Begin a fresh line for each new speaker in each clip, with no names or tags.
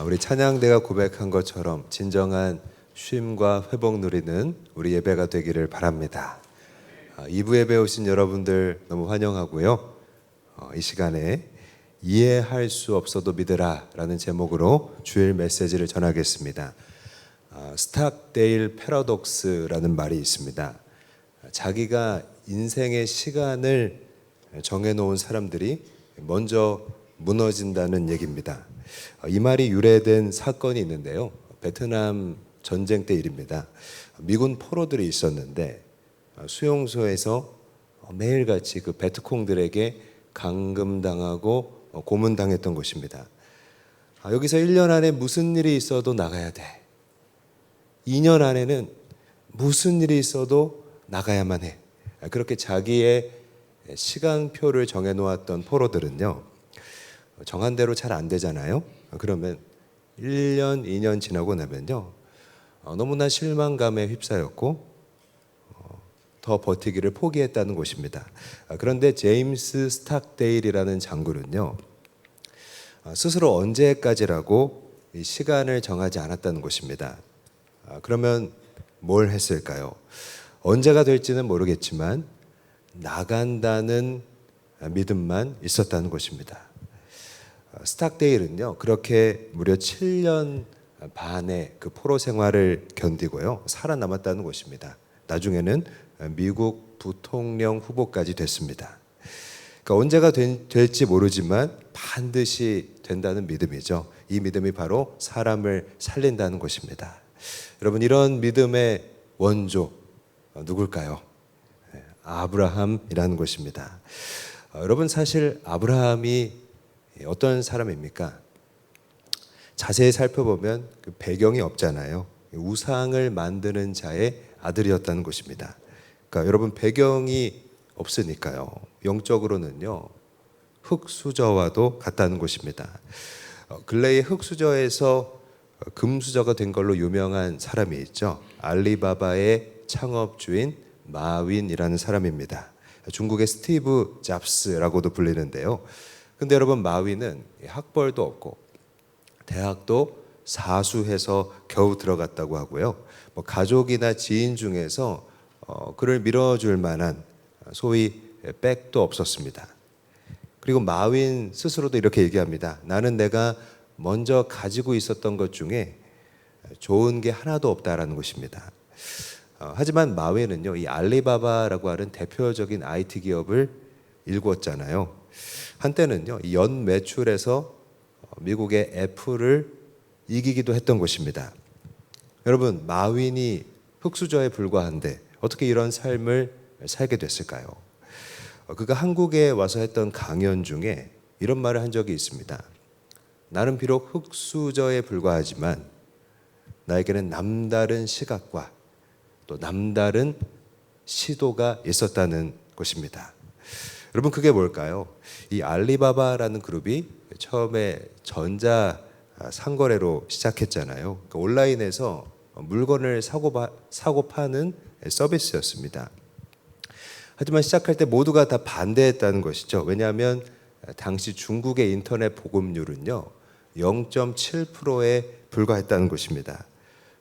우리 찬양대가 고백한 것처럼 진정한 쉼과 회복 누리는 우리 예배가 되기를 바랍니다. 2부 예배 오신 여러분들 너무 환영하고요. 이 시간에 이해할 수 없어도 믿으라 라는 제목으로 주일 메시지를 전하겠습니다. 스탁데일 패러독스라는 말이 있습니다. 자기가 인생의 시간을 정해놓은 사람들이 먼저 무너진다는 얘기입니다. 이 말이 유래된 사건이 있는데요. 베트남 전쟁 때 일입니다. 미군 포로들이 있었는데 수용소에서 매일같이 그 베트콩들에게 감금당하고 고문당했던 곳입니다. 여기서 1년 안에 무슨 일이 있어도 나가야 돼. 2년 안에는 무슨 일이 있어도 나가야만 해. 그렇게 자기의 시간표를 정해놓았던 포로들은요, 정한 대로 잘 안 되잖아요. 그러면 1년, 2년 지나고 나면요, 너무나 실망감에 휩싸였고 더 버티기를 포기했다는 것입니다. 그런데 제임스 스탁데일이라는 장군은요, 스스로 언제까지라고 이 시간을 정하지 않았다는 것입니다. 그러면 뭘 했을까요? 언제가 될지는 모르겠지만 나간다는 믿음만 있었다는 것입니다. 스탁데일은요, 그렇게 무려 7년 반의 그 포로 생활을 견디고요, 살아남았다는 것입니다. 나중에는 미국 부통령 후보까지 됐습니다. 그러니까 언제가 될지 모르지만 반드시 된다는 믿음이죠. 이 믿음이 바로 사람을 살린다는 것입니다. 여러분, 이런 믿음의 원조 누굴까요? 아브라함이라는 것입니다. 여러분, 사실 아브라함이 어떤 사람입니까? 자세히 살펴보면 그 배경이 없잖아요. 우상을 만드는 자의 아들이었다는 것입니다. 그러니까 여러분, 배경이 없으니까요, 영적으로는요 흙수저와도 같다는 것입니다. 근래에 흙수저에서 금수저가 된 걸로 유명한 사람이 있죠. 알리바바의 창업주인 마윈이라는 사람입니다. 중국의 스티브 잡스라고도 불리는데요. 근데 여러분, 마윈은 학벌도 없고 대학도 사수해서 겨우 들어갔다고 하고요. 가족이나 지인 중에서 그를 밀어줄 만한 소위 백도 없었습니다. 그리고 마윈 스스로도 이렇게 얘기합니다. 나는 내가 먼저 가지고 있었던 것 중에 좋은 게 하나도 없다라는 것입니다. 하지만 마윈은요, 이 알리바바라고 하는 대표적인 IT 기업을 일구었잖아요. 한때는요, 이 연 매출에서 미국의 애플을 이기기도 했던 것입니다. 여러분, 마윈이 흙수저에 불과한데 어떻게 이런 삶을 살게 됐을까요? 그가 한국에 와서 했던 강연 중에 이런 말을 한 적이 있습니다. 나는 비록 흙수저에 불과하지만 나에게는 남다른 시각과 또 남다른 시도가 있었다는 것입니다. 여러분, 그게 뭘까요? 이 알리바바라는 그룹이 처음에 전자 상거래로 시작했잖아요. 그러니까 온라인에서 물건을 사고 파는 서비스였습니다. 하지만 시작할 때 모두가 다 반대했다는 것이죠. 왜냐하면 당시 중국의 인터넷 보급률은요 0.7%에 불과했다는 것입니다.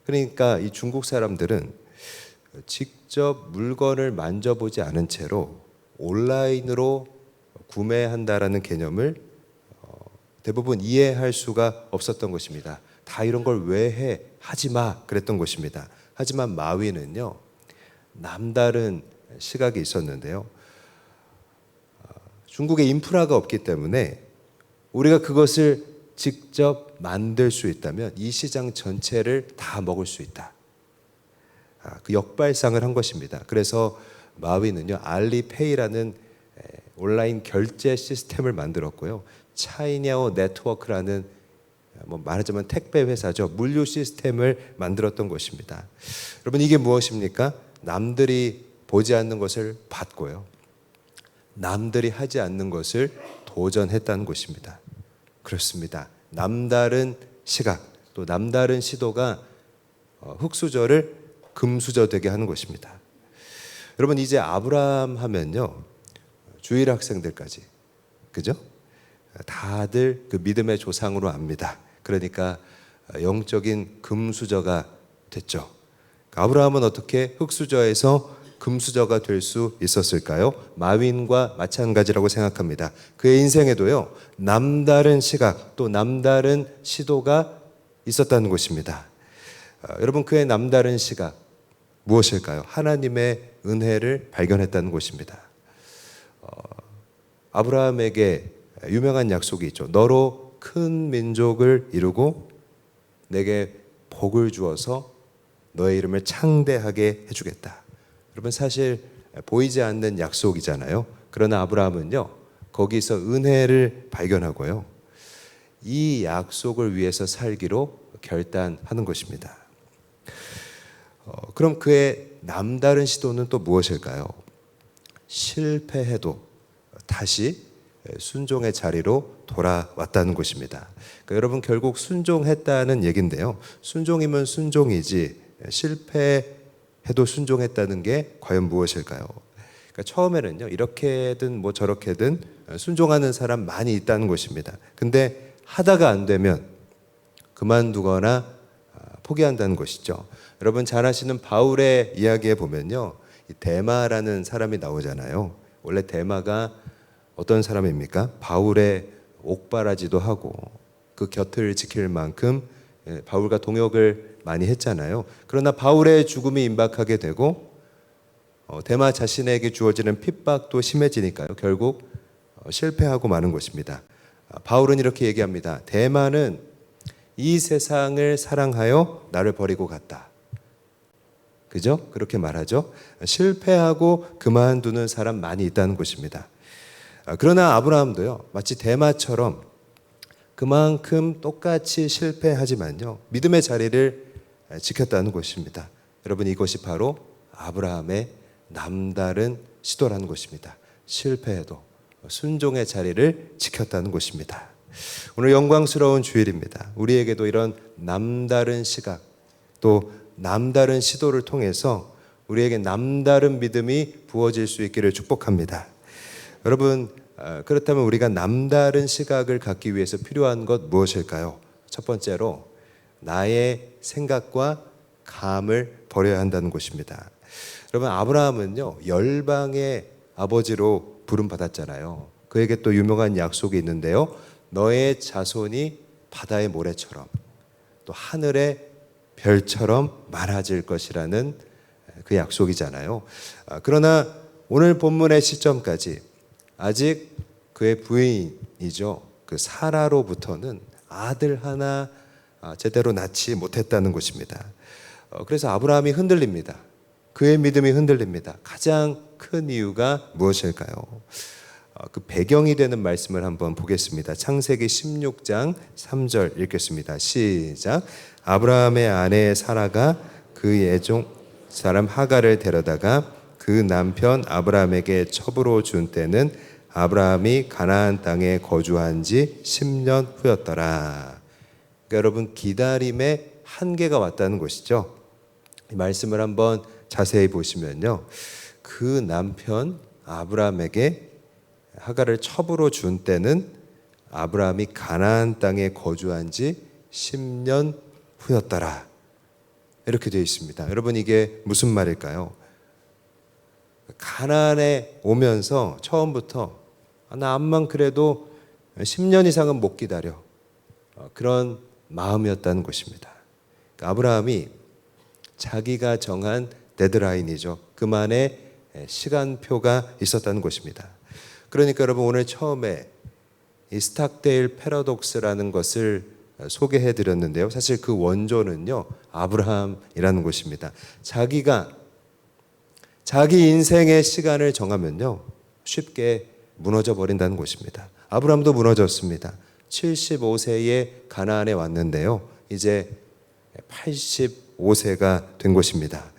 그러니까 이 중국 사람들은 직접 물건을 만져보지 않은 채로 온라인으로 구매한다라는 개념을 대부분 이해할 수가 없었던 것입니다. 다 이런 걸 왜 해? 하지 마. 그랬던 것입니다. 하지만 마윈은요, 남다른 시각이 있었는데요. 중국에 인프라가 없기 때문에 우리가 그것을 직접 만들 수 있다면 이 시장 전체를 다 먹을 수 있다. 그 역발상을 한 것입니다. 그래서 마윈은요, 알리페이라는 온라인 결제 시스템을 만들었고요. 차이냐오 네트워크라는 말하자면 택배 회사죠. 물류 시스템을 만들었던 것입니다. 여러분, 이게 무엇입니까? 남들이 보지 않는 것을 받고요, 남들이 하지 않는 것을 도전했다는 것입니다. 그렇습니다. 남다른 시각, 또 남다른 시도가 흙수저를 금수저 되게 하는 것입니다. 여러분, 이제 아브라함 하면요, 주일 학생들까지, 그죠? 다들 그 믿음의 조상으로 압니다. 그러니까 영적인 금수저가 됐죠. 아브라함은 어떻게 흙수저에서 금수저가 될 수 있었을까요? 마윈과 마찬가지라고 생각합니다. 그의 인생에도요, 남다른 시각 또 남다른 시도가 있었다는 것입니다. 여러분, 그의 남다른 시각 무엇일까요? 하나님의 은혜를 발견했다는 것입니다. 아브라함에게 유명한 약속이 있죠. 너로 큰 민족을 이루고 내게 복을 주어서 너의 이름을 창대하게 해주겠다. 여러분, 사실 보이지 않는 약속이잖아요. 그러나 아브라함은요, 거기서 은혜를 발견하고요, 이 약속을 위해서 살기로 결단하는 것입니다. 그럼 그의 남다른 시도는 또 무엇일까요? 실패해도 다시 순종의 자리로 돌아왔다는 것입니다. 그러니까 여러분, 결국 순종했다는 얘기인데요. 순종이면 순종이지 실패해도 순종했다는 게 과연 무엇일까요? 그러니까 처음에는요, 이렇게든 뭐 저렇게든 순종하는 사람 많이 있다는 것입니다. 근데 하다가 안 되면 그만두거나 포기한다는 것이죠. 여러분 잘 아시는 바울의 이야기에 보면요, 이 데마라는 사람이 나오잖아요. 원래 데마가 어떤 사람입니까? 바울의 옥바라지도 하고 그 곁을 지킬 만큼 바울과 동역을 많이 했잖아요. 그러나 바울의 죽음이 임박하게 되고 데마 자신에게 주어지는 핍박도 심해지니까요, 결국 실패하고 마는 것입니다. 바울은 이렇게 얘기합니다. 데마는 이 세상을 사랑하여 나를 버리고 갔다. 그죠? 그렇게 말하죠. 실패하고 그만두는 사람 많이 있다는 것입니다. 그러나 아브라함도요, 마치 데마처럼 그만큼 똑같이 실패하지만요, 믿음의 자리를 지켰다는 것입니다. 여러분, 이것이 바로 아브라함의 남다른 시도라는 것입니다. 실패해도 순종의 자리를 지켰다는 것입니다. 오늘 영광스러운 주일입니다. 우리에게도 이런 남다른 시각 또 남다른 시도를 통해서 우리에게 남다른 믿음이 부어질 수 있기를 축복합니다. 여러분, 그렇다면 우리가 남다른 시각을 갖기 위해서 필요한 것 무엇일까요? 첫 번째로 나의 생각과 감을 버려야 한다는 것입니다. 여러분, 아브라함은요, 열방의 아버지로 부름받았잖아요. 그에게 또 유명한 약속이 있는데요, 너의 자손이 바다의 모래처럼 또 하늘의 별처럼 많아질 것이라는 그 약속이잖아요. 그러나 오늘 본문의 시점까지 아직 그의 부인이죠, 그 사라로부터는 아들 하나 제대로 낳지 못했다는 것입니다. 그래서 아브라함이 흔들립니다. 그의 믿음이 흔들립니다. 가장 큰 이유가 무엇일까요? 그 배경이 되는 말씀을 한번 보겠습니다. 창세기 16장 3절 읽겠습니다. 시작. 아브라함의 아내 사라가 그 애종 사람 하갈을 데려다가 그 남편 아브라함에게 첩으로 준 때는 아브라함이 가나안 땅에 거주한 지 10년 후였더라. 그러니까 여러분, 기다림의 한계가 왔다는 것이죠. 이 말씀을 한번 자세히 보시면요, 그 남편 아브라함에게 하갈을 첩으로 준 때는 아브라함이 가나안 땅에 거주한 지 10년 후였더라. 이렇게 되어 있습니다. 여러분, 이게 무슨 말일까요? 가나안에 오면서 처음부터 나 암만 그래도 10년 이상은 못 기다려, 그런 마음이었다는 것입니다. 아브라함이 자기가 정한 데드라인이죠, 그만의 시간표가 있었다는 것입니다. 그러니까 여러분, 오늘 처음에 이 스탁데일 패러독스라는 것을 소개해 드렸는데요, 사실 그 원조는요, 아브라함이라는 것입니다. 자기가 자기 인생의 시간을 정하면요, 쉽게 무너져 버린다는 것입니다. 아브라함도 무너졌습니다. 75세에 가나안에 왔는데요, 이제 85세가 된 것입니다.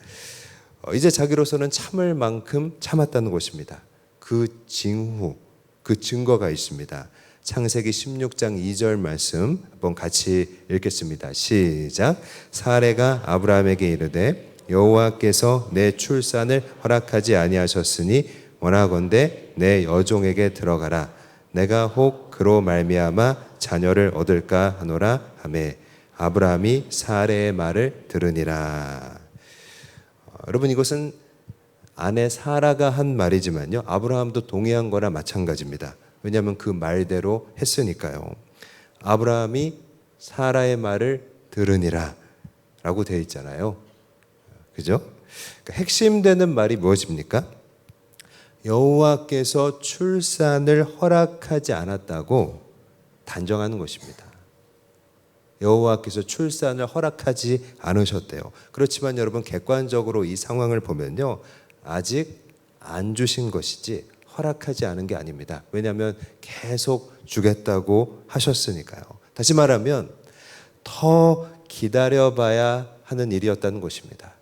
이제 자기로서는 참을 만큼 참았다는 것입니다. 그 징후, 그 증거가 있습니다. 창세기 16장 2절 말씀 한번 같이 읽겠습니다. 시작. 사레가 아브라함에게 이르되 여호와께서 내 출산을 허락하지 아니하셨으니 원하건대 내 여종에게 들어가라. 내가 혹 그로 말미암아 자녀를 얻을까 하노라 하매 아브라함이 사레의 말을 들으니라. 여러분, 이것은 아내 사라가 한 말이지만요, 아브라함도 동의한 거나 마찬가지입니다. 왜냐하면 그 말대로 했으니까요. 아브라함이 사라의 말을 들으니라 라고 되어 있잖아요. 그죠? 그러니까 핵심되는 말이 무엇입니까? 여호와께서 출산을 허락하지 않았다고 단정하는 것입니다. 여호와께서 출산을 허락하지 않으셨대요. 그렇지만 여러분, 객관적으로 이 상황을 보면요, 아직 안 주신 것이지 허락하지 않은 게 아닙니다. 왜냐하면 계속 주겠다고 하셨으니까요. 다시 말하면 더 기다려봐야 하는 일이었다는 것입니다.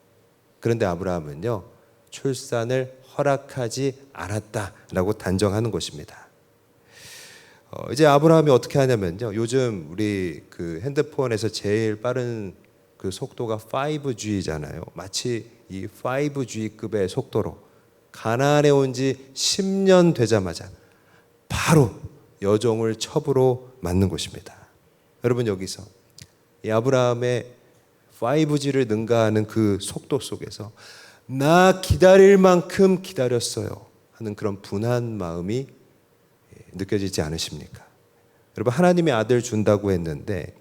그런데 아브라함은요, 출산을 허락하지 않았다라고 단정하는 것입니다. 이제 아브라함이 어떻게 하냐면요, 요즘 우리 그 핸드폰에서 제일 빠른 그 속도가 5G잖아요. 마치 이 5G급의 속도로 가나안에 온 지 10년 되자마자 바로 여종을 첩으로 맞는 것입니다. 여러분, 여기서 이 아브라함의 5G를 능가하는 그 속도 속에서 나 기다릴 만큼 기다렸어요 하는 그런 분한 마음이 느껴지지 않으십니까? 여러분, 하나님의 아들 준다고 했는데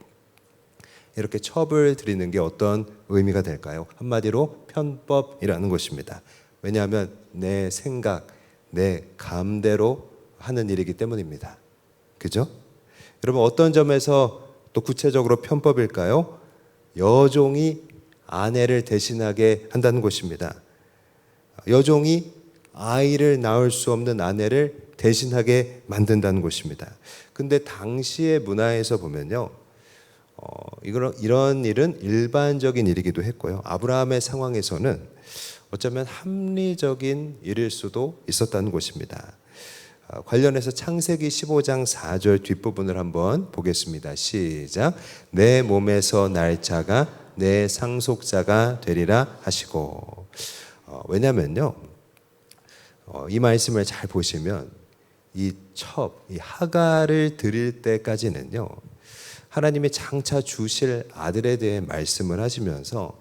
이렇게 첩을 드리는 게 어떤 의미가 될까요? 한마디로 편법이라는 것입니다. 왜냐하면 내 생각, 내 감대로 하는 일이기 때문입니다. 그죠? 여러분, 어떤 점에서 또 구체적으로 편법일까요? 여종이 아내를 대신하게 한다는 것입니다. 여종이 아이를 낳을 수 없는 아내를 대신하게 만든다는 것입니다. 근데 당시의 문화에서 보면요, 이런 일은 일반적인 일이기도 했고요. 아브라함의 상황에서는 어쩌면 합리적인 일일 수도 있었다는 것입니다. 관련해서 창세기 15장 4절 뒷부분을 한번 보겠습니다. 시작. 내 몸에서 날 자가 내 상속자가 되리라 하시고. 왜냐면요, 이 말씀을 잘 보시면 이 첩, 이 하갈을 드릴 때까지는요, 하나님이 장차 주실 아들에 대해 말씀을 하시면서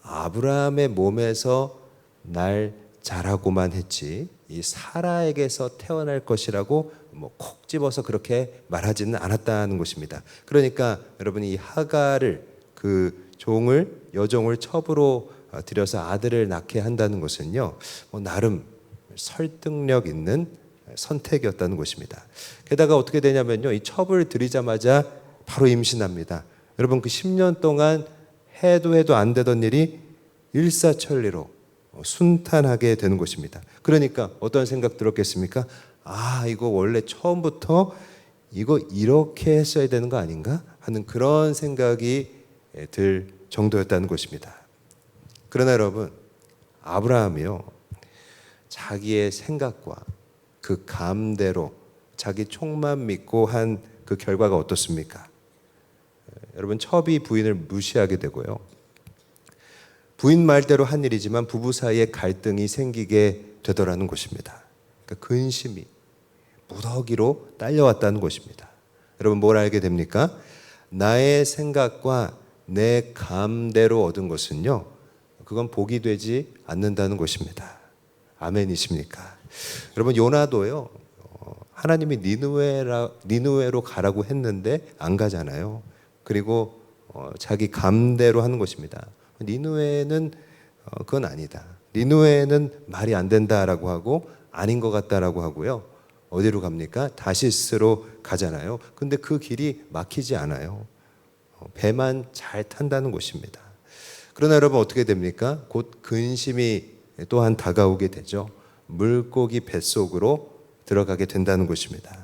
아브라함의 몸에서 날 자라고만 했지 이 사라에게서 태어날 것이라고 콕 집어서 그렇게 말하지는 않았다는 것입니다. 그러니까 여러분이 이 하갈을, 그 종을, 여종을 첩으로 들여서 아들을 낳게 한다는 것은요, 나름 설득력 있는 선택이었다는 것입니다. 게다가 어떻게 되냐면요, 이 첩을 들이자마자 바로 임신합니다. 여러분, 그 10년 동안 해도 안 되던 일이 일사천리로 순탄하게 되는 것입니다. 그러니까 어떤 생각 들었겠습니까? 이거 원래 처음부터 이거 이렇게 했어야 되는 거 아닌가 하는 그런 생각이 들 정도였다는 것입니다. 그러나 여러분, 아브라함이요, 자기의 생각과 그 감대로 자기 촉만 믿고 한 그 결과가 어떻습니까? 여러분, 첩이 부인을 무시하게 되고요, 부인 말대로 한 일이지만 부부 사이에 갈등이 생기게 되더라는 것입니다. 그러니까 근심이 무더기로 딸려왔다는 것입니다. 여러분, 뭘 알게 됩니까? 나의 생각과 내 감대로 얻은 것은요, 그건 복이 되지 않는다는 것입니다. 아멘이십니까? 여러분, 요나도요, 하나님이 니느웨로 가라고 했는데 안 가잖아요. 그리고 자기 감대로 하는 것입니다. 니느웨는 그건 아니다. 니느웨는 말이 안 된다라고 하고 아닌 것 같다라고 하고요. 어디로 갑니까? 다시스로 가잖아요. 근데 그 길이 막히지 않아요. 배만 잘 탄다는 것입니다. 그러나 여러분, 어떻게 됩니까? 곧 근심이 또한 다가오게 되죠. 물고기 뱃속으로 들어가게 된다는 것입니다.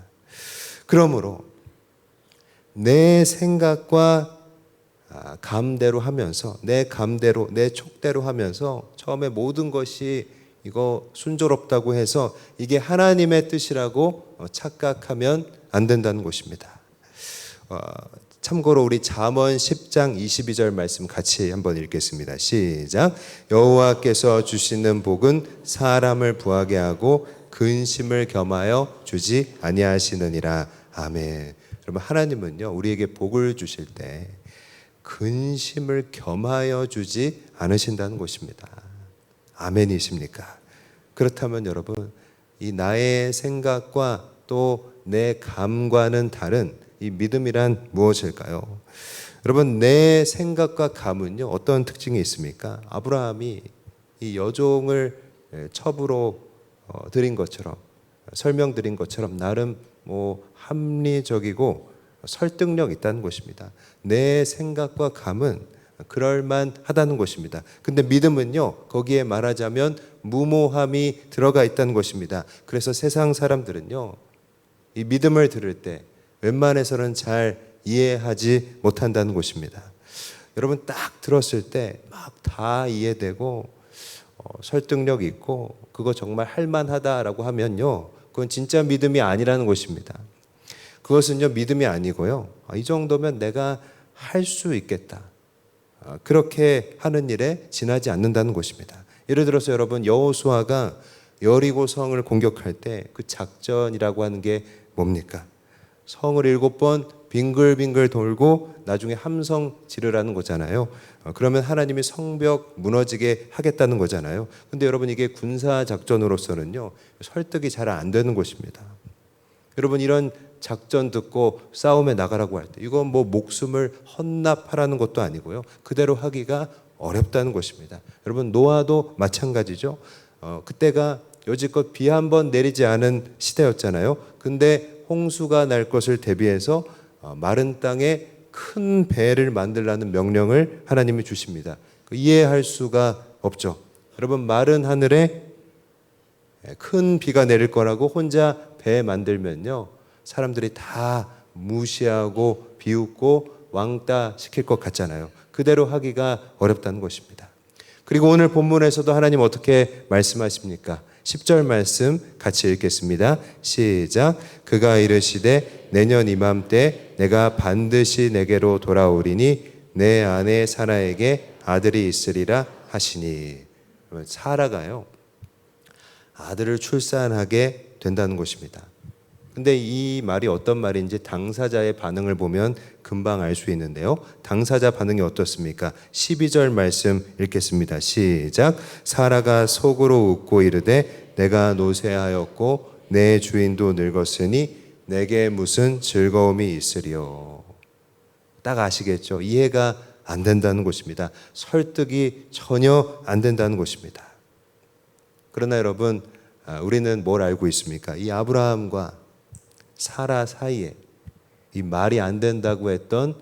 그러므로 내 생각과 감대로 하면서, 내 감대로, 내 촉대로 하면서 처음에 모든 것이 이거 순조롭다고 해서 이게 하나님의 뜻이라고 착각하면 안 된다는 것입니다. 참고로 우리 잠언 10장 22절 말씀 같이 한번 읽겠습니다. 시작. 여호와께서 주시는 복은 사람을 부하게 하고 근심을 겸하여 주지 아니하시느니라. 아멘. 여러분, 하나님은요, 우리에게 복을 주실 때 근심을 겸하여 주지 않으신다는 것입니다. 아멘이십니까? 그렇다면 여러분, 이 나의 생각과 또 내 감과는 다른 이 믿음이란 무엇일까요? 여러분, 내 생각과 감은요, 어떤 특징이 있습니까? 아브라함이 이 여종을 첩으로 드린 것처럼, 설명드린 것처럼 나름 합리적이고 설득력 있다는 것입니다. 내 생각과 감은 그럴만하다는 것입니다. 근데 믿음은요, 거기에 말하자면 무모함이 들어가 있다는 것입니다. 그래서 세상 사람들은요, 이 믿음을 들을 때 웬만해서는 잘 이해하지 못한다는 것입니다. 여러분, 딱 들었을 때 막 다 이해되고 설득력 있고 그거 정말 할만하다라고 하면요, 그건 진짜 믿음이 아니라는 것입니다. 그것은요, 믿음이 아니고요, 이 정도면 내가 할 수 있겠다, 그렇게 하는 일에 지나지 않는다는 것입니다. 예를 들어서 여러분, 여호수아가 여리고 성을 공격할 때 그 작전이라고 하는 게 뭡니까? 성을 7번 빙글빙글 돌고 나중에 함성 지르라는 거잖아요. 그러면 하나님이 성벽 무너지게 하겠다는 거잖아요. 근데 여러분, 이게 군사 작전으로서는요, 설득이 잘 안 되는 것입니다. 여러분, 이런 작전 듣고 싸움에 나가라고 할 때 이건 목숨을 헌납하라는 것도 아니고요, 그대로 하기가 어렵다는 것입니다. 여러분, 노아도 마찬가지죠. 그때가 여지껏 비 한 번 내리지 않은 시대였잖아요. 근데 홍수가 날 것을 대비해서 마른 땅에 큰 배를 만들라는 명령을 하나님이 주십니다. 이해할 수가 없죠. 여러분, 마른 하늘에 큰 비가 내릴 거라고 혼자 배 만들면요, 사람들이 다 무시하고 비웃고 왕따 시킬 것 같잖아요. 그대로 하기가 어렵다는 것입니다. 그리고 오늘 본문에서도 하나님 어떻게 말씀하십니까? 10절 말씀 같이 읽겠습니다. 시작. 그가 이르시되 내년 이맘때 내가 반드시 내게로 돌아오리니 내 아내 사라에게 아들이 있으리라 하시니. 사라가요, 아들을 출산하게 된다는 것입니다. 근데 이 말이 어떤 말인지 당사자의 반응을 보면 금방 알 수 있는데요, 당사자 반응이 어떻습니까? 12절 말씀 읽겠습니다. 시작. 사라가 속으로 웃고 이르되 내가 노쇠하였고 내 주인도 늙었으니 내게 무슨 즐거움이 있으리요. 딱 아시겠죠? 이해가 안 된다는 것입니다. 설득이 전혀 안 된다는 것입니다. 그러나 여러분, 우리는 뭘 알고 있습니까? 이 아브라함과 사라 사이에 이 말이 안 된다고 했던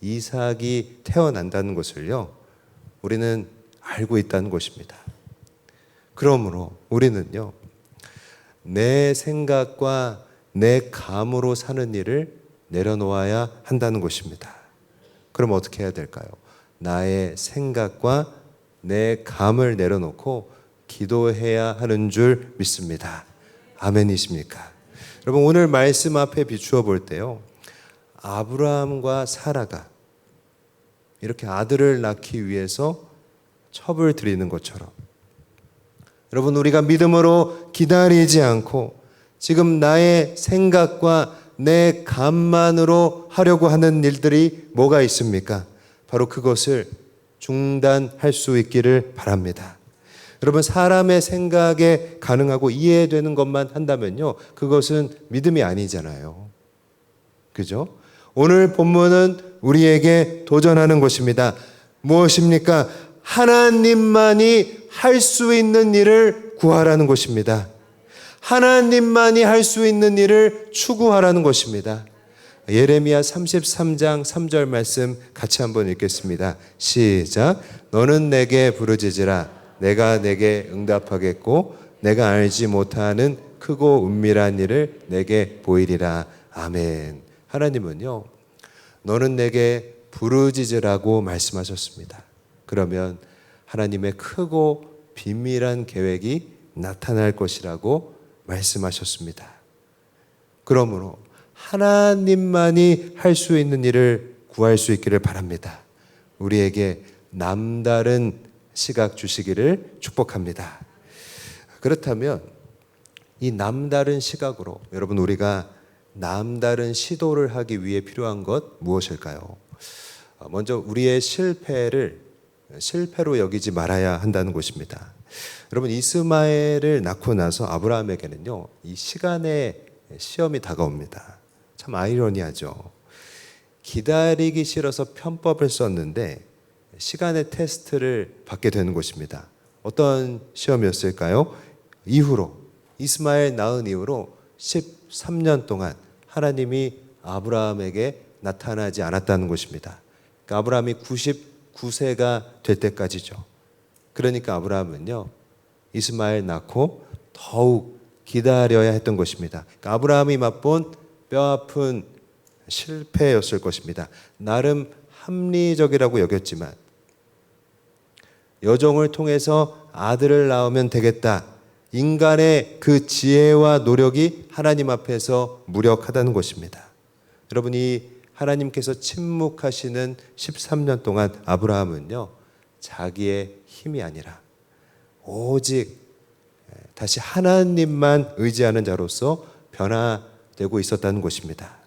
이삭이 태어난다는 것을요, 우리는 알고 있다는 것입니다. 그러므로 우리는요, 내 생각과 내 감으로 사는 일을 내려놓아야 한다는 것입니다. 그럼 어떻게 해야 될까요? 나의 생각과 내 감을 내려놓고 기도해야 하는 줄 믿습니다. 아멘이십니까? 여러분, 오늘 말씀 앞에 비추어 볼 때요, 아브라함과 사라가 이렇게 아들을 낳기 위해서 첩을 드리는 것처럼, 여러분, 우리가 믿음으로 기다리지 않고 지금 나의 생각과 내 감만으로 하려고 하는 일들이 뭐가 있습니까? 바로 그것을 중단할 수 있기를 바랍니다. 여러분, 사람의 생각에 가능하고 이해되는 것만 한다면요, 그것은 믿음이 아니잖아요. 그죠? 오늘 본문은 우리에게 도전하는 것입니다. 무엇입니까? 하나님만이 할 수 있는 일을 구하라는 것입니다. 하나님만이 할 수 있는 일을 추구하라는 것입니다. 예레미야 33장 3절 말씀 같이 한번 읽겠습니다. 시작. 너는 내게 부르짖으라. 내가 내게 응답하겠고 내가 알지 못하는 크고 은밀한 일을 내게 보이리라. 아멘. 하나님은요, 너는 내게 부르짖으라고 말씀하셨습니다. 그러면 하나님의 크고 비밀한 계획이 나타날 것이라고 말씀하셨습니다. 그러므로 하나님만이 할 수 있는 일을 구할 수 있기를 바랍니다. 우리에게 남다른 시각 주시기를 축복합니다. 그렇다면 이 남다른 시각으로 여러분, 우리가 남다른 시도를 하기 위해 필요한 것 무엇일까요? 먼저 우리의 실패를 실패로 여기지 말아야 한다는 것입니다. 여러분, 이스마엘을 낳고 나서 아브라함에게는요, 이 시간의 시험이 다가옵니다. 참 아이러니하죠. 기다리기 싫어서 편법을 썼는데 시간의 테스트를 받게 되는 것입니다. 어떤 시험이었을까요? 이후로 이스마엘 낳은 이후로 13년 동안 하나님이 아브라함에게 나타나지 않았다는 것입니다. 그러니까 아브라함이 99세가 될 때까지죠. 그러니까 아브라함은요, 이스마엘 낳고 더욱 기다려야 했던 것입니다. 그러니까 아브라함이 맛본 뼈아픈 실패였을 것입니다. 나름 합리적이라고 여겼지만 여종을 통해서 아들을 낳으면 되겠다. 인간의 그 지혜와 노력이 하나님 앞에서 무력하다는 것입니다. 여러분이 하나님께서 침묵하시는 13년 동안 아브라함은요, 자기의 힘이 아니라 오직 다시 하나님만 의지하는 자로서 변화되고 있었다는 것입니다.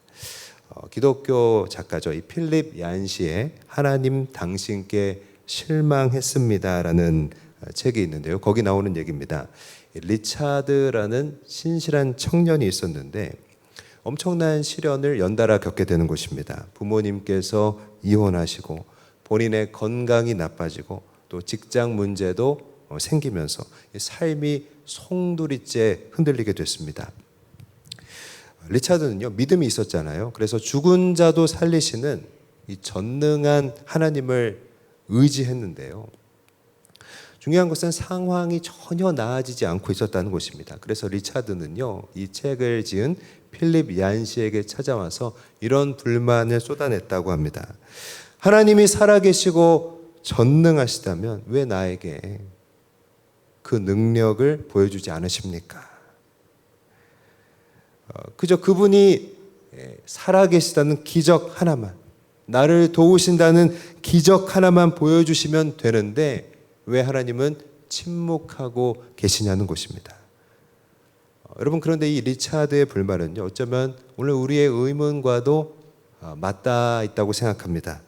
기독교 작가죠. 이 필립 얀시의 하나님 당신께 실망했습니다라는 책이 있는데요. 거기 나오는 얘기입니다. 리차드라는 신실한 청년이 있었는데 엄청난 시련을 연달아 겪게 되는 것입니다. 부모님께서 이혼하시고 본인의 건강이 나빠지고 또 직장 문제도 생기면서 삶이 송두리째 흔들리게 됐습니다. 리차드는요, 믿음이 있었잖아요. 그래서 죽은 자도 살리시는 이 전능한 하나님을 의지했는데요. 중요한 것은 상황이 전혀 나아지지 않고 있었다는 것입니다. 그래서 리차드는요, 이 책을 지은 필립 얀시에게 찾아와서 이런 불만을 쏟아냈다고 합니다. 하나님이 살아계시고 전능하시다면 왜 나에게 그 능력을 보여주지 않으십니까? 그저 그분이 살아계시다는 기적 하나만, 나를 도우신다는 기적 하나만 보여주시면 되는데 왜 하나님은 침묵하고 계시냐는 것입니다. 여러분, 그런데 이 리차드의 불만은요, 어쩌면 오늘 우리의 의문과도 맞닿아 있다고 생각합니다.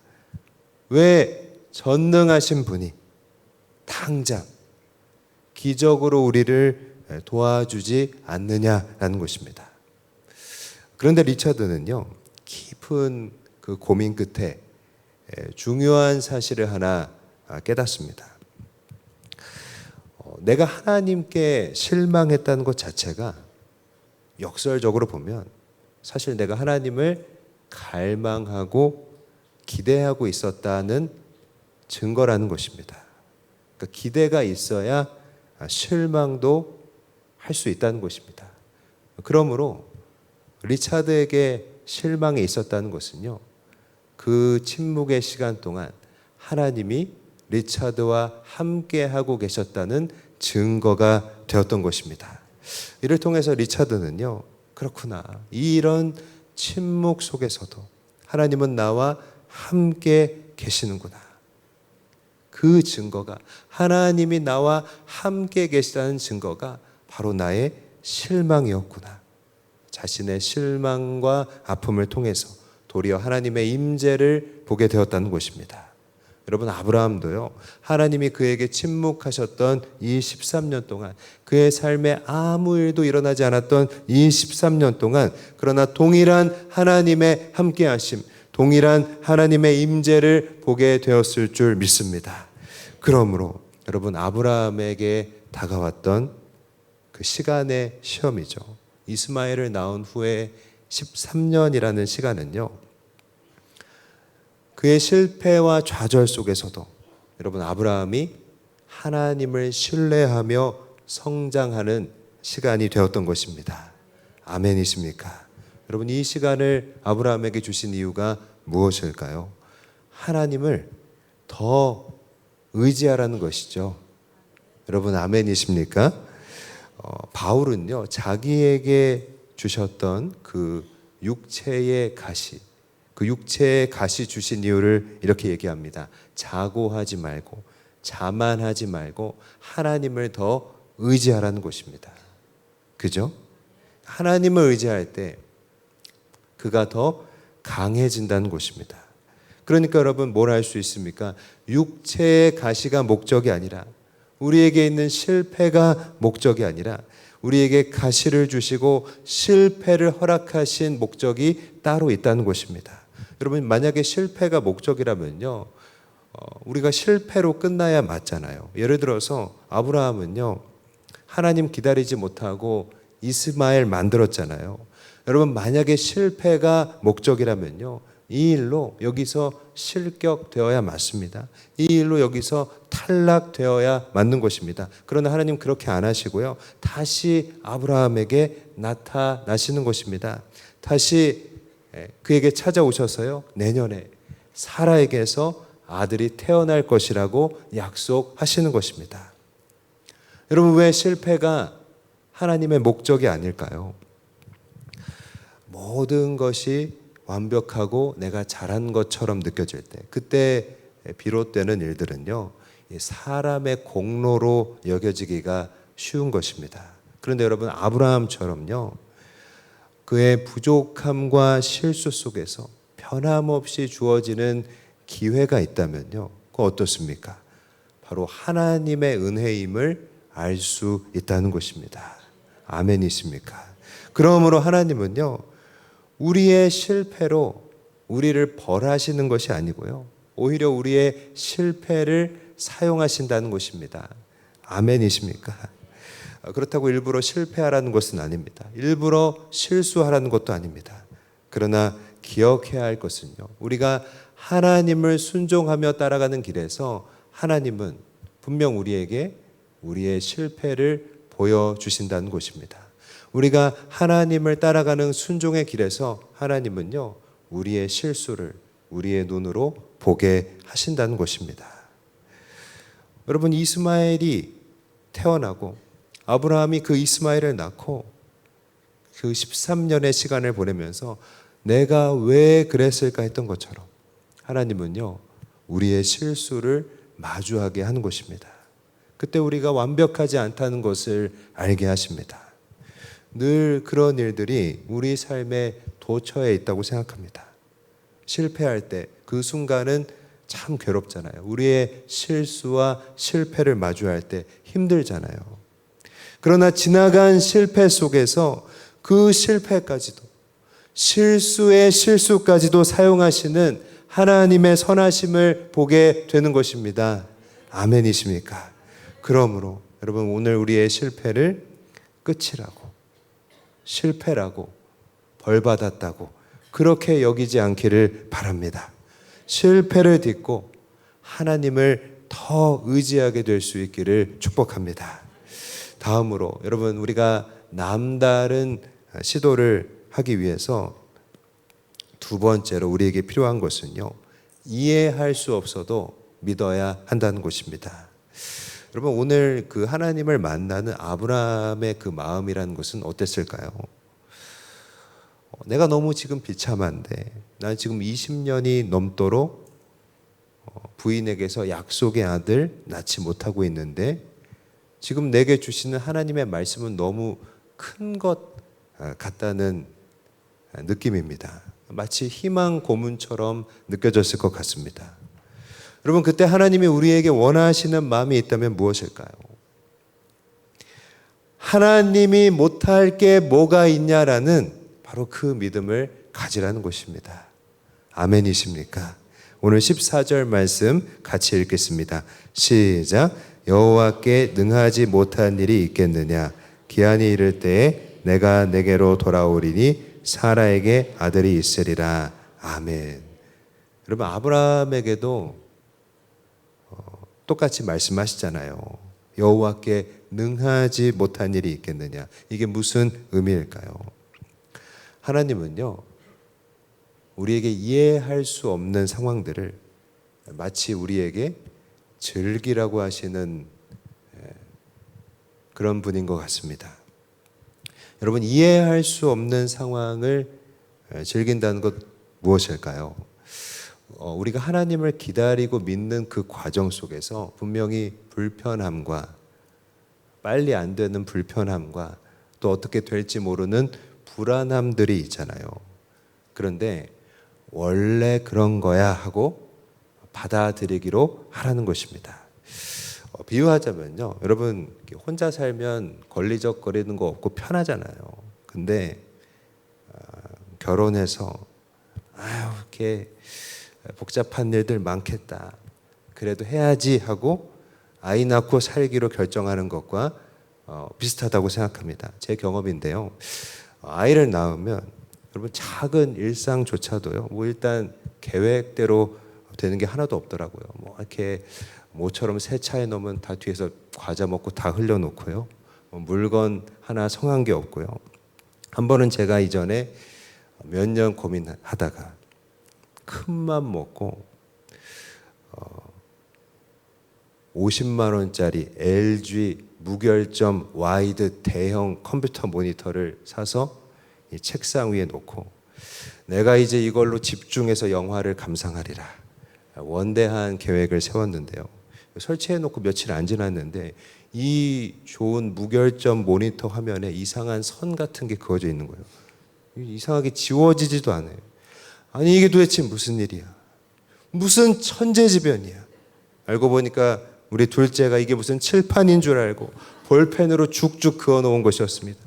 왜 전능하신 분이 당장 기적으로 우리를 도와주지 않느냐라는 것입니다. 그런데 리차드는요, 깊은 그 고민 끝에 중요한 사실을 하나 깨닫습니다. 내가 하나님께 실망했다는 것 자체가 역설적으로 보면 사실 내가 하나님을 갈망하고 기대하고 있었다는 증거라는 것입니다. 그러니까 기대가 있어야 실망도 할 수 있다는 것입니다. 그러므로 리차드에게 실망이 있었다는 것은요, 그 침묵의 시간 동안 하나님이 리차드와 함께하고 계셨다는 증거가 되었던 것입니다. 이를 통해서 리차드는요, 그렇구나, 이런 침묵 속에서도 하나님은 나와 함께 계시는구나. 그 증거가, 하나님이 나와 함께 계시다는 증거가 바로 나의 실망이었구나. 자신의 실망과 아픔을 통해서 도리어 하나님의 임재를 보게 되었다는 것입니다. 여러분, 아브라함도요, 하나님이 그에게 침묵하셨던 이 13년 동안, 그의 삶에 아무 일도 일어나지 않았던 이 13년 동안, 그러나 동일한 하나님의 함께하심, 동일한 하나님의 임재를 보게 되었을 줄 믿습니다. 그러므로 여러분, 아브라함에게 다가왔던 그 시간의 시험이죠. 이스마엘을 낳은 후에 13년이라는 시간은요, 그의 실패와 좌절 속에서도 여러분, 아브라함이 하나님을 신뢰하며 성장하는 시간이 되었던 것입니다. 아멘이십니까? 여러분, 이 시간을 아브라함에게 주신 이유가 무엇일까요? 하나님을 더 의지하라는 것이죠. 여러분, 아멘이십니까? 바울은요, 자기에게 주셨던 그 육체의 가시, 그 육체의 가시 주신 이유를 이렇게 얘기합니다. 자고하지 말고, 자만하지 말고 하나님을 더 의지하라는 것입니다. 그죠? 하나님을 의지할 때 그가 더 강해진다는 것입니다. 그러니까 여러분 뭘 알 수 있습니까? 육체의 가시가 목적이 아니라, 우리에게 있는 실패가 목적이 아니라, 우리에게 가시를 주시고 실패를 허락하신 목적이 따로 있다는 것입니다. 여러분, 만약에 실패가 목적이라면요, 우리가 실패로 끝나야 맞잖아요. 예를 들어서 아브라함은요, 하나님 기다리지 못하고 이스마엘 만들었잖아요. 여러분, 만약에 실패가 목적이라면요, 이 일로 여기서 실격되어야 맞습니다. 이 일로 여기서 탈락되어야 맞는 것입니다. 그러나 하나님 그렇게 안 하시고요, 다시 아브라함에게 나타나시는 것입니다. 다시 그에게 찾아오셔서요, 내년에 사라에게서 아들이 태어날 것이라고 약속하시는 것입니다. 여러분, 왜 실패가 하나님의 목적이 아닐까요? 모든 것이 완벽하고 내가 잘한 것처럼 느껴질 때, 그때 비롯되는 일들은요, 사람의 공로로 여겨지기가 쉬운 것입니다. 그런데 여러분, 아브라함처럼요, 그의 부족함과 실수 속에서 변함없이 주어지는 기회가 있다면요, 그거 어떻습니까? 바로 하나님의 은혜임을 알 수 있다는 것입니다. 아멘이십니까? 그러므로 하나님은요, 우리의 실패로 우리를 벌하시는 것이 아니고요, 오히려 우리의 실패를 사용하신다는 것입니다. 아멘이십니까? 그렇다고 일부러 실패하라는 것은 아닙니다. 일부러 실수하라는 것도 아닙니다. 그러나 기억해야 할 것은요, 우리가 하나님을 순종하며 따라가는 길에서 하나님은 분명 우리에게 우리의 실패를 보여주신다는 것입니다. 우리가 하나님을 따라가는 순종의 길에서 하나님은요, 우리의 실수를 우리의 눈으로 보게 하신다는 것입니다. 여러분, 이스마엘이 태어나고 아브라함이 그 이스마엘을 낳고 그 13년의 시간을 보내면서 내가 왜 그랬을까 했던 것처럼 하나님은요, 우리의 실수를 마주하게 하는 것입니다. 그때 우리가 완벽하지 않다는 것을 알게 하십니다. 늘 그런 일들이 우리 삶의 도처에 있다고 생각합니다. 실패할 때 그 순간은 참 괴롭잖아요. 우리의 실수와 실패를 마주할 때 힘들잖아요. 그러나 지나간 실패 속에서 그 실패까지도, 실수의 실수까지도 사용하시는 하나님의 선하심을 보게 되는 것입니다. 아멘이십니까? 그러므로 여러분, 오늘 우리의 실패를 끝이라고, 실패라고, 벌받았다고 그렇게 여기지 않기를 바랍니다. 실패를 딛고 하나님을 더 의지하게 될 수 있기를 축복합니다. 다음으로 여러분, 우리가 남다른 시도를 하기 위해서 두 번째로 우리에게 필요한 것은요, 이해할 수 없어도 믿어야 한다는 것입니다. 여러분, 오늘 그 하나님을 만나는 아브라함의 그 마음이라는 것은 어땠을까요? 내가 너무 지금 비참한데, 난 지금 20년이 넘도록 부인에게서 약속의 아들 낳지 못하고 있는데, 지금 내게 주시는 하나님의 말씀은 너무 큰 것 같다는 느낌입니다. 마치 희망 고문처럼 느껴졌을 것 같습니다. 여러분, 그때 하나님이 우리에게 원하시는 마음이 있다면 무엇일까요? 하나님이 못할 게 뭐가 있냐라는 바로 그 믿음을 가지라는 것입니다. 아멘이십니까? 오늘 14절 말씀 같이 읽겠습니다. 시작. 여호와께 능하지 못한 일이 있겠느냐? 기한이 이를 때에 내가 내게로 돌아오리니 사라에게 아들이 있으리라. 아멘. 여러분, 아브라함에게도 똑같이 말씀하시잖아요. 여호와께 능하지 못한 일이 있겠느냐? 이게 무슨 의미일까요? 하나님은요, 우리에게 이해할 수 없는 상황들을 마치 우리에게 즐기라고 하시는 그런 분인 것 같습니다. 여러분, 이해할 수 없는 상황을 즐긴다는 것 무엇일까요? 우리가 하나님을 기다리고 믿는 그 과정 속에서 분명히 불편함과, 빨리 안 되는 불편함과, 또 어떻게 될지 모르는 불안함들이 있잖아요. 그런데 원래 그런 거야 하고 받아들이기로 하라는 것입니다. 비유하자면요, 여러분 혼자 살면 걸리적거리는 거 없고 편하잖아요. 근데 결혼해서 이렇게 복잡한 일들 많겠다, 그래도 해야지 하고 아이 낳고 살기로 결정하는 것과 비슷하다고 생각합니다. 제 경험인데요. 아이를 낳으면 여러분 작은 일상조차도요, 뭐 일단 계획대로 되는 게 하나도 없더라고요. 뭐 이렇게 모처럼 새 차에 넣으면 다 뒤에서 과자 먹고 다 흘려놓고요. 물건 하나 성한 게 없고요. 한 번은 제가 이전에 몇 년 고민하다가 큰 맘 먹고 50만 원짜리 LG 무결점 와이드 대형 컴퓨터 모니터를 사서 이 책상 위에 놓고 내가 이제 이걸로 집중해서 영화를 감상하리라, 원대한 계획을 세웠는데요. 설치해 놓고 며칠 안 지났는데 이 좋은 무결점 모니터 화면에 이상한 선 같은 게 그어져 있는 거예요. 이상하게 지워지지도 않아요. 아니 이게 도대체 무슨 일이야? 무슨 천재지변이야? 알고 보니까 우리 둘째가 이게 무슨 칠판인 줄 알고 볼펜으로 죽죽 그어놓은 것이었습니다.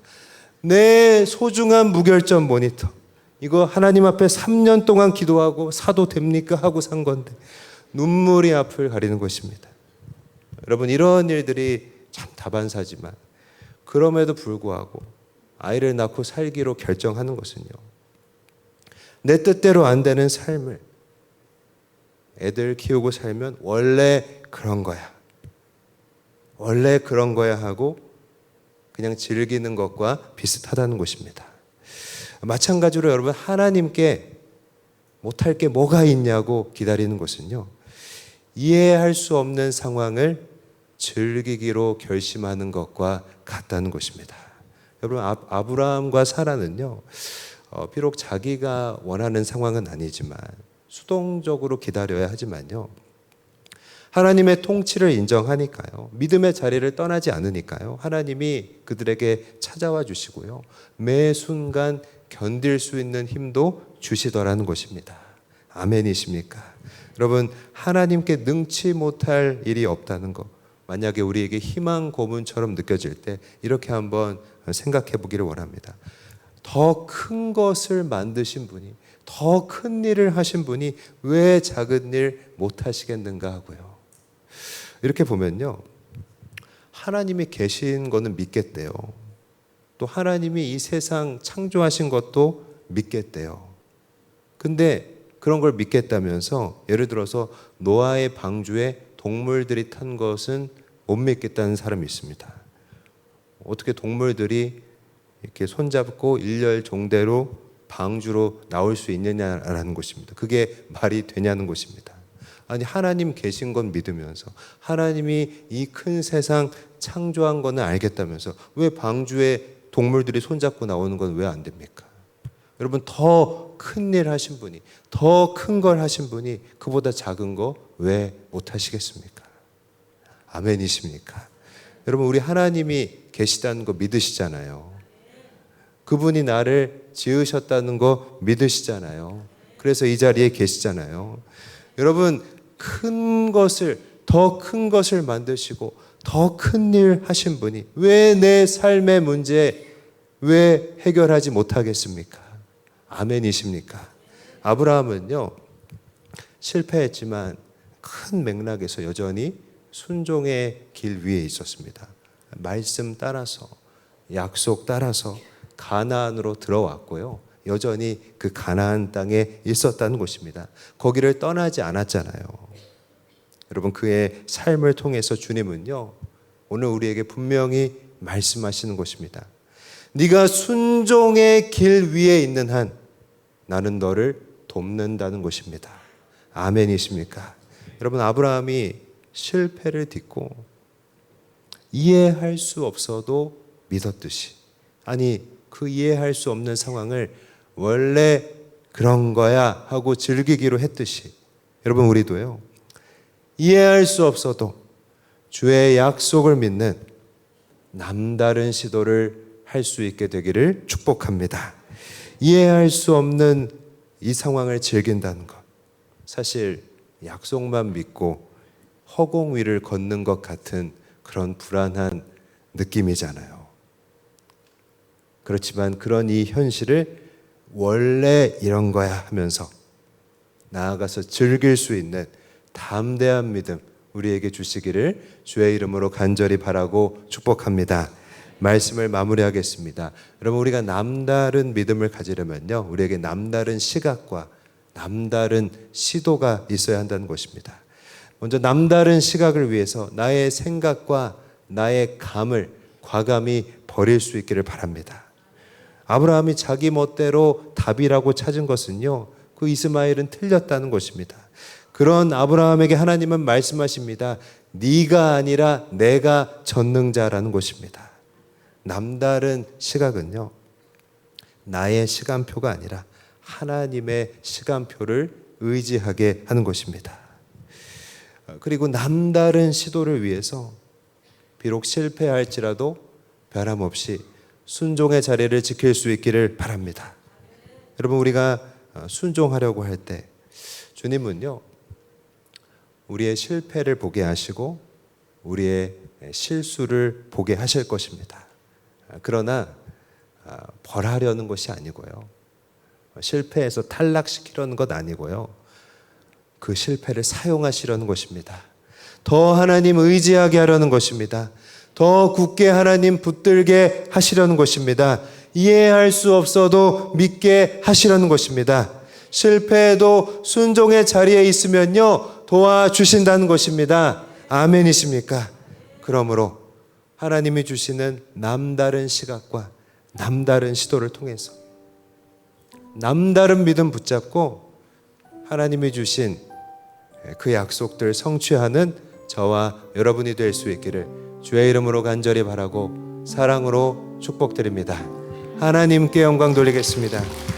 내 소중한 무결점 모니터, 이거 하나님 앞에 3년 동안 기도하고 사도 됩니까 하고 산 건데 눈물이 앞을 가리는 것입니다. 여러분, 이런 일들이 참 다반사지만 그럼에도 불구하고 아이를 낳고 살기로 결정하는 것은요, 내 뜻대로 안 되는 삶을 애들 키우고 살면 원래 그런 거야, 원래 그런 거야 하고 그냥 즐기는 것과 비슷하다는 것입니다. 마찬가지로 여러분, 하나님께 못할 게 뭐가 있냐고 기다리는 것은요, 이해할 수 없는 상황을 즐기기로 결심하는 것과 같다는 것입니다. 여러분, 아브라함과 사라는요, 비록 자기가 원하는 상황은 아니지만 수동적으로 기다려야 하지만요, 하나님의 통치를 인정하니까요, 믿음의 자리를 떠나지 않으니까요, 하나님이 그들에게 찾아와 주시고요, 매 순간 견딜 수 있는 힘도 주시더라는 것입니다. 아멘이십니까? 여러분, 하나님께 능치 못할 일이 없다는 것, 만약에 우리에게 희망 고문처럼 느껴질 때 이렇게 한번 생각해 보기를 원합니다. 더 큰 것을 만드신 분이, 더 큰 일을 하신 분이 왜 작은 일 못 하시겠는가 하고요. 이렇게 보면요, 하나님이 계신 거는 믿겠대요. 또 하나님이 이 세상 창조하신 것도 믿겠대요. 근데 그런 걸 믿겠다면서 예를 들어서 노아의 방주에 동물들이 탄 것은 못 믿겠다는 사람이 있습니다. 어떻게 동물들이 이렇게 손잡고 일렬종대로 방주로 나올 수 있느냐라는 것입니다. 그게 말이 되냐는 것입니다. 아니, 하나님 계신 건 믿으면서 하나님이 이 큰 세상 창조한 거는 알겠다면서 왜 방주에 동물들이 손잡고 나오는 건 왜 안 됩니까? 여러분, 더 큰 일 하신 분이, 더 큰 걸 하신 분이 그보다 작은 거 왜 못 하시겠습니까? 아멘이십니까? 여러분, 우리 하나님이 계시다는 거 믿으시잖아요. 그분이 나를 지으셨다는 거 믿으시잖아요. 그래서 이 자리에 계시잖아요. 여러분, 큰 것을, 더 큰 것을 만드시고 더 큰 일 하신 분이 왜 내 삶의 문제 왜 해결하지 못하겠습니까? 아멘이십니까? 아브라함은요, 실패했지만 큰 맥락에서 여전히 순종의 길 위에 있었습니다. 말씀 따라서, 약속 따라서 가나안으로 들어왔고요, 여전히 그 가나안 땅에 있었다는 것입니다. 거기를 떠나지 않았잖아요. 여러분, 그의 삶을 통해서 주님은요, 오늘 우리에게 분명히 말씀하시는 것입니다. 네가 순종의 길 위에 있는 한 나는 너를 돕는다는 것입니다. 아멘이십니까? 여러분, 아브라함이 실패를 딛고 이해할 수 없어도 믿었듯이, 아니 그 이해할 수 없는 상황을 원래 그런 거야 하고 즐기기로 했듯이, 여러분, 우리도요, 이해할 수 없어도 주의 약속을 믿는 남다른 시도를 할 수 있게 되기를 축복합니다. 이해할 수 없는 이 상황을 즐긴다는 것, 사실 약속만 믿고 허공 위를 걷는 것 같은 그런 불안한 느낌이잖아요. 그렇지만 그런 이 현실을 원래 이런 거야 하면서 나아가서 즐길 수 있는 담대한 믿음 우리에게 주시기를 주의 이름으로 간절히 바라고 축복합니다. 말씀을 마무리하겠습니다. 여러분, 우리가 남다른 믿음을 가지려면요, 우리에게 남다른 시각과 남다른 시도가 있어야 한다는 것입니다. 먼저 남다른 시각을 위해서 나의 생각과 나의 감을 과감히 버릴 수 있기를 바랍니다. 아브라함이 자기 멋대로 답이라고 찾은 것은요, 그 이스마엘은 틀렸다는 것입니다. 그런 아브라함에게 하나님은 말씀하십니다. 네가 아니라 내가 전능자라는 것입니다. 남다른 시각은요, 나의 시간표가 아니라 하나님의 시간표를 의지하게 하는 것입니다. 그리고 남다른 시도를 위해서 비록 실패할지라도 변함없이 순종의 자리를 지킬 수 있기를 바랍니다. 여러분, 우리가 순종하려고 할 때 주님은요, 우리의 실패를 보게 하시고 우리의 실수를 보게 하실 것입니다. 그러나 벌하려는 것이 아니고요, 실패해서 탈락시키려는 것 아니고요, 그 실패를 사용하시려는 것입니다. 더 하나님 의지하게 하려는 것입니다. 더 굳게 하나님 붙들게 하시려는 것입니다. 이해할 수 없어도 믿게 하시려는 것입니다. 실패해도 순종의 자리에 있으면요, 도와주신다는 것입니다. 아멘이십니까? 그러므로 하나님이 주시는 남다른 시각과 남다른 시도를 통해서 남다른 믿음 붙잡고 하나님이 주신 그 약속들 성취하는 저와 여러분이 될 수 있기를 주의 이름으로 간절히 바라고 사랑으로 축복드립니다. 하나님께 영광 돌리겠습니다.